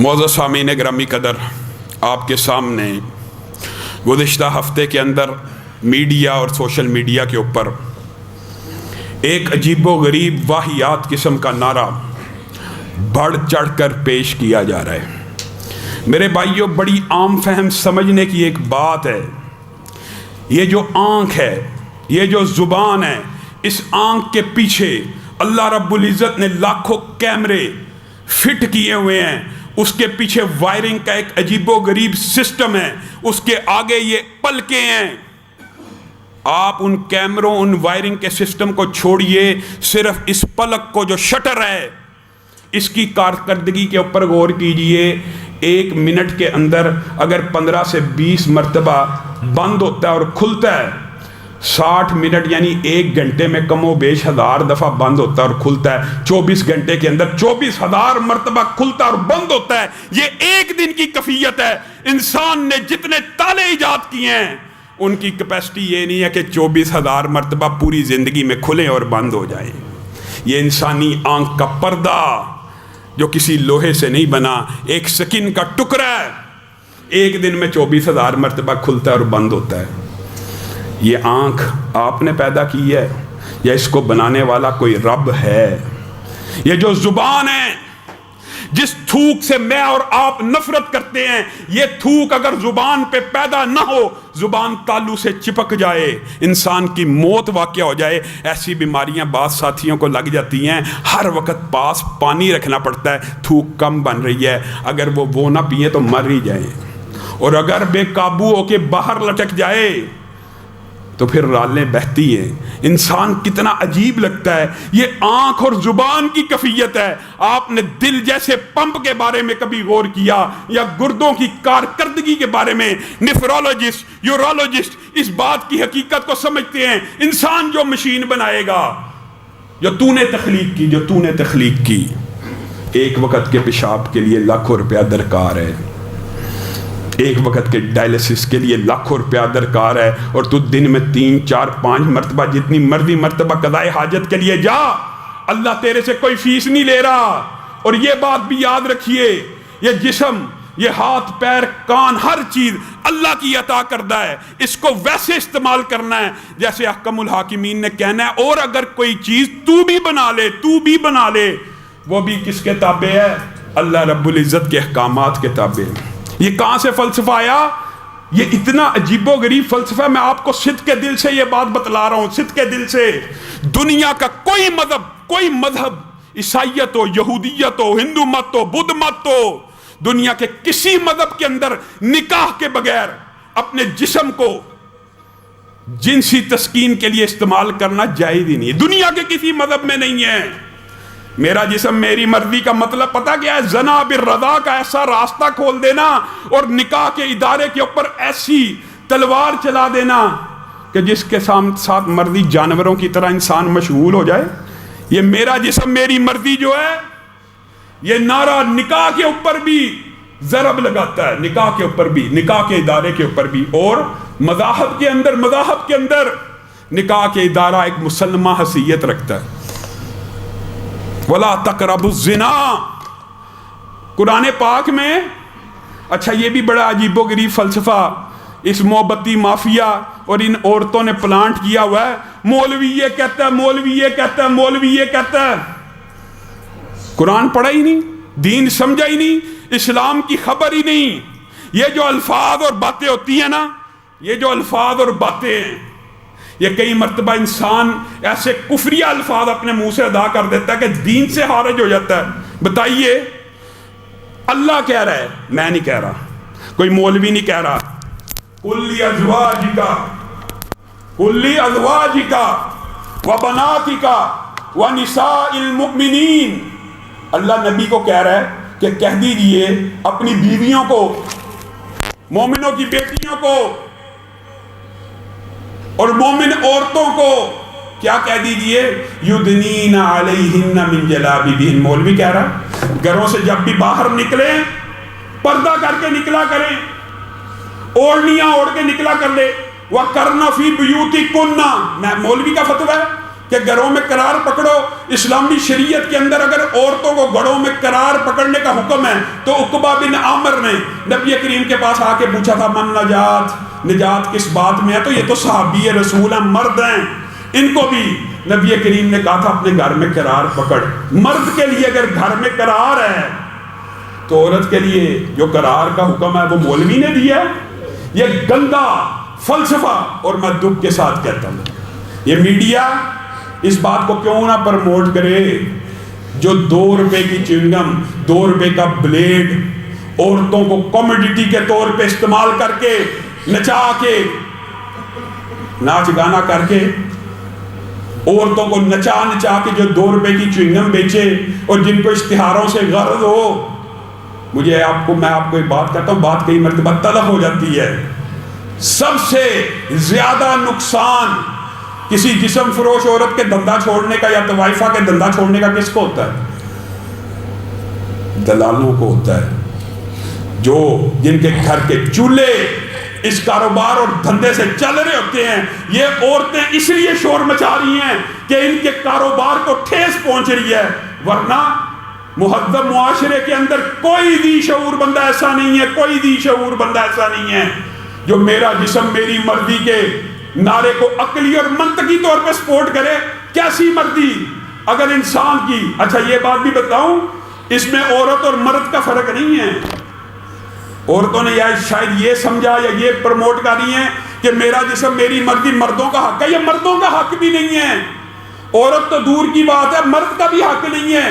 معزز سامعین گرامی قدر، آپ کے سامنے گزشتہ ہفتے کے اندر میڈیا اور سوشل میڈیا کے اوپر ایک عجیب و غریب واہیات قسم کا نعرہ بڑھ چڑھ کر پیش کیا جا رہا ہے۔ میرے بھائیوں، بڑی عام فہم سمجھنے کی ایک بات ہے، یہ جو آنکھ ہے، یہ جو زبان ہے، اس آنکھ کے پیچھے اللہ رب العزت نے لاکھوں کیمرے فٹ کیے ہوئے ہیں، اس کے پیچھے وائرنگ کا ایک عجیب و غریب سسٹم ہے، اس کے آگے یہ پلکیں ہیں۔ آپ ان کیمروں، ان وائرنگ کے سسٹم کو چھوڑیے، صرف اس پلک کو جو شٹر ہے اس کی کارکردگی کے اوپر غور کیجئے۔ 1 منٹ کے اندر اگر 15 سے 20 مرتبہ بند ہوتا ہے اور کھلتا ہے، 60 منٹ یعنی 1 گھنٹے میں کم و بیش 1000 دفعہ بند ہوتا ہے اور کھلتا ہے۔ 24 گھنٹے کے اندر 24,000 مرتبہ کھلتا اور بند ہوتا ہے۔ یہ ایک دن کی کیفیت ہے۔ انسان نے جتنے تالے ایجاد کیے ہیں ان کی کیپیسٹی یہ نہیں ہے کہ 24,000 مرتبہ پوری زندگی میں کھلیں اور بند ہو جائیں۔ یہ انسانی آنکھ کا پردہ جو کسی لوہے سے نہیں بنا، ایک سکن کا ٹکڑا ہے، ایک دن میں 24,000 مرتبہ کھلتا ہے اور بند ہوتا ہے۔ یہ آنکھ آپ نے پیدا کی ہے یا اس کو بنانے والا کوئی رب ہے؟ یہ جو زبان ہے، جس تھوک سے میں اور آپ نفرت کرتے ہیں، یہ تھوک اگر زبان پہ پیدا نہ ہو، زبان تالو سے چپک جائے، انسان کی موت واقع ہو جائے۔ ایسی بیماریاں بعض ساتھیوں کو لگ جاتی ہیں، ہر وقت پاس پانی رکھنا پڑتا ہے، تھوک کم بن رہی ہے، اگر وہ نہ پیئیں تو مر ہی جائیں، اور اگر بے قابو ہو کے باہر لٹک جائے تو پھر رالیں بہتی ہیں۔ انسان کتنا عجیب لگتا ہے۔ یہ آنکھ اور زبان کی کیفیت ہے۔ آپ نے دل جیسے پمپ کے بارے میں کبھی غور کیا، یا گردوں کی کارکردگی کے بارے میں؟ نیفرولوجسٹ، یورولوجسٹ اس بات کی حقیقت کو سمجھتے ہیں۔ انسان جو مشین بنائے گا، جو تو نے تخلیق کی، ایک وقت کے پیشاب کے لیے لاکھوں روپیہ درکار ہے، ایک وقت کے ڈائلسس کے لیے لاکھوں روپیہ درکار ہے، اور تو دن میں 3 4 5 مرتبہ جتنی مرضی مرتبہ قضائے حاجت کے لیے جا، اللہ تیرے سے کوئی فیس نہیں لے رہا۔ اور یہ بات بھی یاد رکھیے، یہ جسم، یہ ہاتھ پیر کان، ہر چیز اللہ کی عطا کردہ ہے، اس کو ویسے استعمال کرنا ہے جیسے احکم الحاکمین نے کہنا ہے۔ اور اگر کوئی چیز تو بھی بنا لے، وہ بھی کس کے تابع ہے؟ اللہ رب العزت کے احکامات کے تابع ہے۔ یہ کہاں سے فلسفہ آیا؟ یہ اتنا عجیب و غریب فلسفہ، میں آپ کو صدق کے دل سے یہ بات بتلا رہا ہوں، صدق کے دل سے۔ دنیا کا کوئی مذہب، عیسائیت ہو، یہودیت ہو، ہندو مت ہو، بدھ مت ہو، دنیا کے کسی مذہب کے اندر نکاح کے بغیر اپنے جسم کو جنسی تسکین کے لیے استعمال کرنا جائز ہی نہیں ہے۔ دنیا کے کسی مذہب میں نہیں ہے۔ میرا جسم میری مرضی کا مطلب پتہ کیا ہے؟ زنا بالرضا کا ایسا راستہ کھول دینا اور نکاح کے ادارے کے اوپر ایسی تلوار چلا دینا کہ جس کے ساتھ مرضی جانوروں کی طرح انسان مشغول ہو جائے۔ یہ میرا جسم میری مرضی جو ہے، یہ نعرہ نکاح کے اوپر بھی ضرب لگاتا ہے، نکاح کے اوپر بھی، نکاح کے ادارے کے اوپر بھی، اور مذاہب کے اندر نکاح کے ادارہ ایک مسلمہ حیثیت رکھتا ہے۔ وَلَا تَقْرَبُوا الزِّنَا، قرآن پاک میں۔ اچھا، یہ بھی بڑا عجیب و غریب فلسفہ اس موبتی مافیا اور ان عورتوں نے پلانٹ کیا ہوا ہے۔ مولوی یہ کہتا ہے، مولوی یہ کہتا ہے، مولوی یہ کہتا ہے۔ قرآن پڑھا ہی نہیں، دین سمجھا ہی نہیں، اسلام کی خبر ہی نہیں۔ یہ جو الفاظ اور باتیں ہوتی ہیں نا، یہ جو الفاظ اور باتیں ہیں، یہ کئی مرتبہ انسان ایسے کفریہ الفاظ اپنے منہ سے ادا کر دیتا ہے کہ دین سے خارج ہو جاتا ہے۔ بتائیے، اللہ کہہ رہا ہے، میں نہیں کہہ رہا، کوئی مولوی نہیں کہہ رہا۔ کُلِّ أَزْوَاجِكَ وَبَنَاتِكَ وَنِسَاءِ الْمُؤْمِنِينَ، اللہ نبی کو کہہ رہا ہے کہ کہہ دیجئے اپنی بیویوں کو، مومنوں کی بیٹیوں کو اور مومن عورتوں کو کیا کہہ دیجئے؟ یدنین علیہن من جلابیبہن۔ مولوی کہہ رہا گھروں سے جب بھی باہر نکلیں پردہ کر کے نکلا کریں، اوڑھنیاں اوڑھ کے نکلا کر لے۔ وَقَرْنَ فِي بُيُوتِكُنَّ، میں مولوی کا فتویٰ ہے، کہ گھروں میں قرار پکڑو. اسلامی شریعت کے اندر اگر عورتوں کو گھروں میں قرار پکڑنے کا حکم ہے تو عقبہ بن عامر نے نبی کریم کے پاس آ کے پوچھا تھا من نجات کس بات میں ہے؟ تو یہ تو صحابی رسول ہیں، مرد ہیں، ان کو بھی نبی کریم نے کہا تھا اپنے گھر میں قرار پکڑ. مرد کے لیے اگر گھر میں قرار ہے تو عورت کے لیے جو قرار کا حکم ہے وہ مولوی نے دیا ہے. یہ گندا فلسفہ، اور میں دکھ کے ساتھ کہتا ہوں یہ میڈیا اس بات کو کیوں نہ پروموٹ کرے جو 2 روپے کی چنگم 2 روپے کا بلیڈ عورتوں کو کمیڈیٹی کے طور پہ استعمال کر کے نچا کے ناچ گانا کر کے عورتوں کو نچا کے جو 2 روپے کی چنگم بیچے اور جن کو اشتہاروں سے غرض ہو. میں آپ کو ایک بات کہتا ہوں، بات کئی مرتبہ تلخ ہو جاتی ہے. سب سے زیادہ نقصان کسی جسم فروش عورت کے دھندا چھوڑنے کا یا طوائفہ کے دھندا چھوڑنے کا کس کو ہوتا ہے؟ دلالوں کو ہوتا ہے، جن کے گھر کے چولہے اس کاروبار اور دھندے سے چل رہے ہوتے ہیں. یہ عورتیں اس لیے شور مچا رہی ہیں کہ ان کے کاروبار کو ٹھیس پہنچ رہی ہے، ورنہ مہذب معاشرے کے اندر کوئی ذی شعور بندہ ایسا نہیں ہے، کوئی ذی شعور بندہ ایسا نہیں ہے جو میرا جسم میری مرضی کے نعرے کو عقلی اور منطقی طور پہ سپورٹ کرے. کیسی مرضی اگر انسان کی. اچھا یہ بات بھی بتاؤں، اس میں عورت اور مرد کا فرق نہیں ہے. عورتوں نے شاید یہ سمجھا یا یہ پروموٹ کر رہی ہیں کہ میرا جسم میری مرضی، مردوں کا حق ہے. یہ مردوں کا حق بھی نہیں ہے، عورت تو دور کی بات ہے، مرد کا بھی حق نہیں ہے.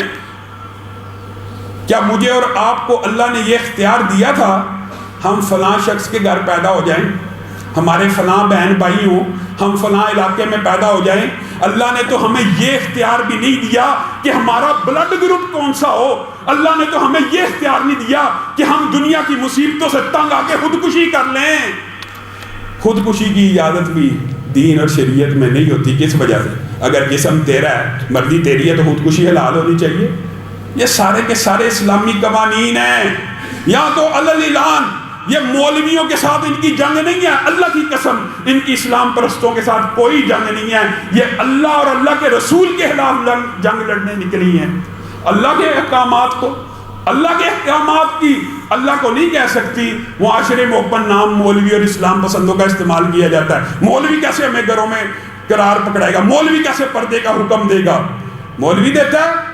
کیا مجھے اور آپ کو اللہ نے یہ اختیار دیا تھا ہم فلاں شخص کے گھر پیدا ہو جائیں، ہمارے فلاں بہن بھائی ہوں، ہم فلاں علاقے میں پیدا ہو جائیں؟ اللہ نے تو ہمیں یہ اختیار بھی نہیں دیا کہ ہمارا بلڈ گروپ کون سا ہو. اللہ نے تو ہمیں یہ اختیار نہیں دیا کہ ہم دنیا کی مصیبتوں سے تنگ آ کے خودکشی کر لیں. خودکشی کی اجازت بھی دین اور شریعت میں نہیں ہوتی. کس وجہ سے؟ اگر جسم تیرا ہے، مرضی تیری ہے، تو خودکشی حلال ہونی چاہیے. یہ سارے کے سارے اسلامی قوانین ہیں. یا تو اعلان یہ مولویوں کے ساتھ ان کی جنگ نہیں ہے، اللہ کی قسم ان کی اسلام پرستوں کے ساتھ کوئی جنگ نہیں ہے. یہ اللہ اور اللہ کے رسول کے خلاف جنگ لڑنے نکلی ہیں. اللہ کے احکامات کو، اللہ کے احکامات کی اللہ کو نہیں کہہ سکتی. معاشرے میں اوپن نام مولوی اور اسلام پسندوں کا استعمال کیا جاتا ہے. مولوی کیسے ہمیں گھروں میں قرار پکڑائے گا؟ مولوی کیسے پردے کا حکم دے گا؟ مولوی دیتا ہے.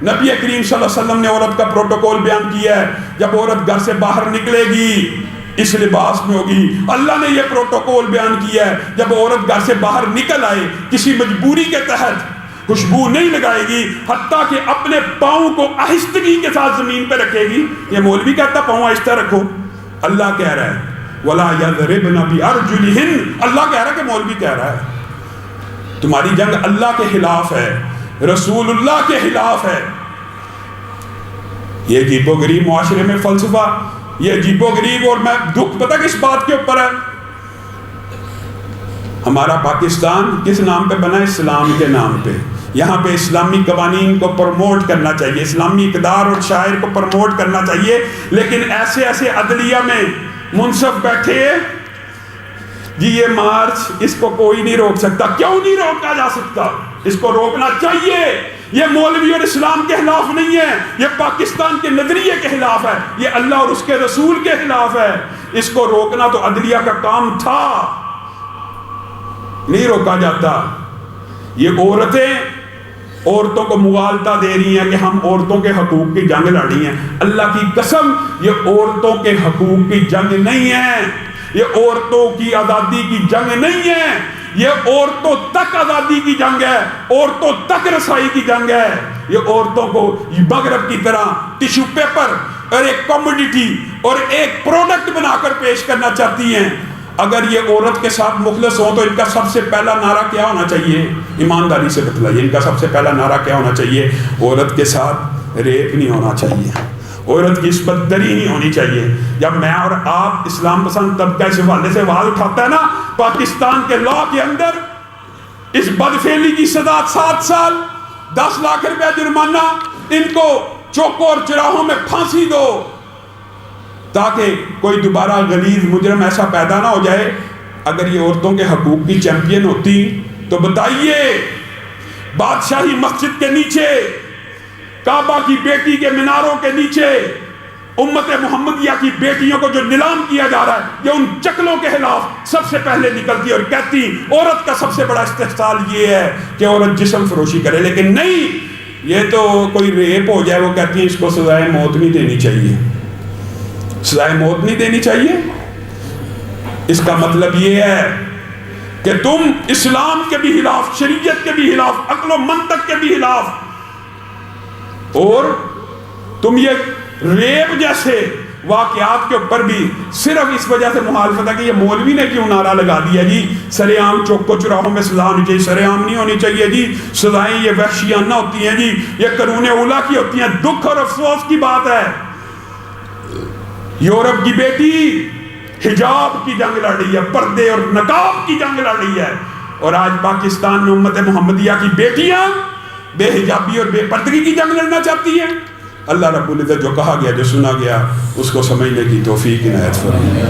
نبی کریم صلی اللہ علیہ وسلم نے عورت کا پروٹوکول بیان کیا ہے. جب عورت گھر سے باہر نکلے گی اس لباس میں ہوگی. اللہ نے یہ پروٹوکول بیان کیا ہے جب عورت گھر سے باہر نکل آئے کسی مجبوری کے تحت خوشبو نہیں لگائے گی، حتیٰ کہ اپنے پاؤں کو آہستگی کے ساتھ زمین پہ رکھے گی. یہ مولوی کہتا پاؤں آہستہ رکھو؟ اللہ کہہ رہا ہے وَلَا يَضْرِبْنَ بِأَرْجُلِهِنَّ. اللہ کہہ رہا ہے کہ مولوی کہہ رہا ہے. تمہاری جنگ اللہ کے خلاف ہے، رسول اللہ کے خلاف ہے. یہ عجیب و غریب معاشرے میں فلسفہ، یہ عجیب و غریب. اور میں دکھ پتہ کس بات کے اوپر ہے؟ ہمارا پاکستان کس نام پہ بنا؟ اسلام کے نام پہ. یہاں پہ اسلامی قوانین کو پروموٹ کرنا چاہیے، اسلامی اقدار اور شاعر کو پروموٹ کرنا چاہیے، لیکن ایسے عدلیہ میں منصف بیٹھے جی یہ مارچ اس کو کوئی نہیں روک سکتا. کیوں نہیں روکا جا سکتا؟ اس کو روکنا چاہیے. یہ مولوی اور اسلام کے خلاف نہیں ہے، یہ پاکستان کے نظریے کے خلاف ہے، یہ اللہ اور اس کے رسول کے خلاف ہے. اس کو روکنا تو عدلیہ کا کام تھا، نہیں روکا جاتا. یہ عورتوں کو مغالطہ دے رہی ہیں کہ ہم عورتوں کے حقوق کی جنگ لڑ رہی ہیں. اللہ کی قسم یہ عورتوں کے حقوق کی جنگ نہیں ہے، یہ عورتوں کی آزادی کی جنگ نہیں ہے، یہ عورتوں تک آزادی کی جنگ ہے، عورتوں تک رسائی کی جنگ ہے. یہ عورتوں کو مغرب کی طرح ٹیشو پیپر اور ایک کموڈیٹی اور ایک پروڈکٹ بنا کر پیش کرنا چاہتی ہیں. اگر یہ عورت کے ساتھ مخلص ہوں تو ان کا سب سے پہلا نعرہ کیا ہونا چاہیے؟ ایمانداری سے بتلائیے، ان کا سب سے پہلا نعرہ کیا ہونا چاہیے؟ عورت کے ساتھ ریپ نہیں ہونا چاہیے، عورت کی عصمت دری نہیں ہونی چاہیے. جب میں اور آپ اسلام پسند طبقہ اس حوالے سے آواز اٹھاتا ہے نا، پاکستان کے لا کے اندر اس بدفعلی کی سزا 7 سال 10 لاکھ روپے جرمانہ، ان کو چوکوں اور چراہوں میں پھانسی دو تاکہ کوئی دوبارہ غلیظ مجرم ایسا پیدا نہ ہو جائے. اگر یہ عورتوں کے حقوق کی چیمپئن ہوتی تو بتائیے بادشاہی مسجد کے نیچے، کعبہ کی بیٹی کے میناروں کے نیچے امت محمدیہ کی بیٹیوں کو جو نیلام کیا جا رہا ہے، یہ ان چکلوں کے خلاف سب سے پہلے نکلتی اور کہتی عورت کا سب سے بڑا استحصال یہ ہے کہ عورت جسم فروشی کرے، لیکن نہیں، یہ تو کوئی ریپ ہو جائے وہ کہتی ہیں اس کو سزائے موت نہیں دینی چاہیے، سزائے موت نہیں دینی چاہیے۔ اس کا مطلب یہ ہے کہ تم اسلام کے بھی خلاف، شریعت کے بھی خلاف، عقل و منطق کے بھی خلاف، اور تم یہ ریپ جیسے واقعات کے اوپر بھی صرف اس وجہ سے مخالفت ہے کہ یہ مولوی نے کیوں نعرہ لگا دیا جی سر عام چوکوں چوراہوں میں سزا ہونی چاہیے، سر عام نہیں ہونی چاہیے جی، سزائیں یہ وحشیانہ ہوتی ہیں جی، یہ قانون اولیٰ کی ہوتی ہیں۔ دکھ اور افسوس کی بات ہے، یورپ کی بیٹی حجاب کی جنگ لڑ رہی ہے، پردے اور نقاب کی جنگ لڑ رہی ہے، اور آج پاکستان میں امت محمدیہ کی بیٹیاں بے حجابی اور بے پردگی کی جنگ لڑنا چاہتی ہیں۔ اللہ رب العزت جو کہا گیا، جو سنا گیا، اس کو سمجھنے کی توفیق عنایت فرمائے۔